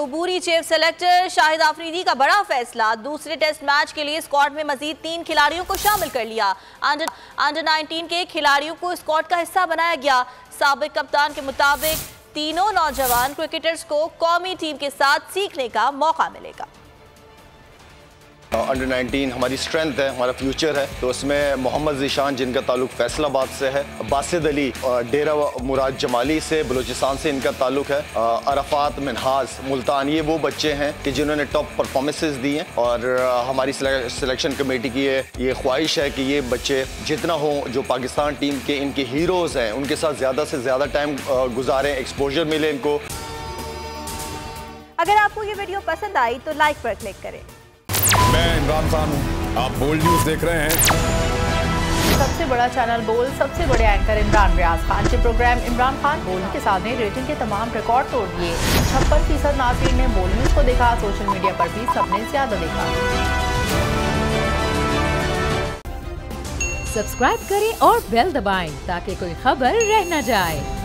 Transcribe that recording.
बुरी chief selector Shahid Afridi का बड़ा फैसला, दूसरे टेस्ट मैच के लिए स्क्वाड में मजीद 3 खिलाड़ियों को शामिल कर लिया। अंडर 19 के खिलाड़ियों को स्क्वाड का हिस्सा बनाया गया। साबिक कप्तान के मुताबिक तीनों नौजवान क्रिकेटर्स को कौमी टीम के साथ सीखने का मौका मिलेगा। अंडर 19 हमारी स्ट्रेंथ है, हमारा फ्यूचर है। तो उसमें मोहम्मद ज़ीशान जिनका ताल्लुक फैसलाबाद से है, बासिद अली डेरा मुराद जमाली से बलूचिस्तान से इनका ताल्लुक है, अरफात मिनहाज मुल्तान, ये वो बच्चे हैं कि जिन्होंने टॉप परफॉर्मेंसेस दी हैं। और हमारी सिलेक्शन कमेटी की ये ख्वाहिश है कि ये बच्चे जितना हो जो पाकिस्तान टीम के इनके हीरोज़ हैं उनके साथ ज़्यादा से ज़्यादा टाइम गुजारें, एक्सपोजर मिले इनको। अगर आपको ये वीडियो पसंद आई तो लाइक पर क्लिक करें। मैं इमरान खान हूँ, आप बोल्ड न्यूज़ देख रहे हैं। सबसे बड़ा चैनल बोल्ड, सबसे बड़े एंकर इमरान रियाज खान के प्रोग्राम इमरान खान बोल्ड के साथ ने रेटिंग के तमाम रिकॉर्ड तोड़ दिए। 56% नाज़रीन ने बोल्ड न्यूज़ को देखा, सोशल मीडिया पर भी सबने ज्यादा देखा। सब्सक्राइब करें और बेल दबाएं ताकि कोई खबर रह न जाए।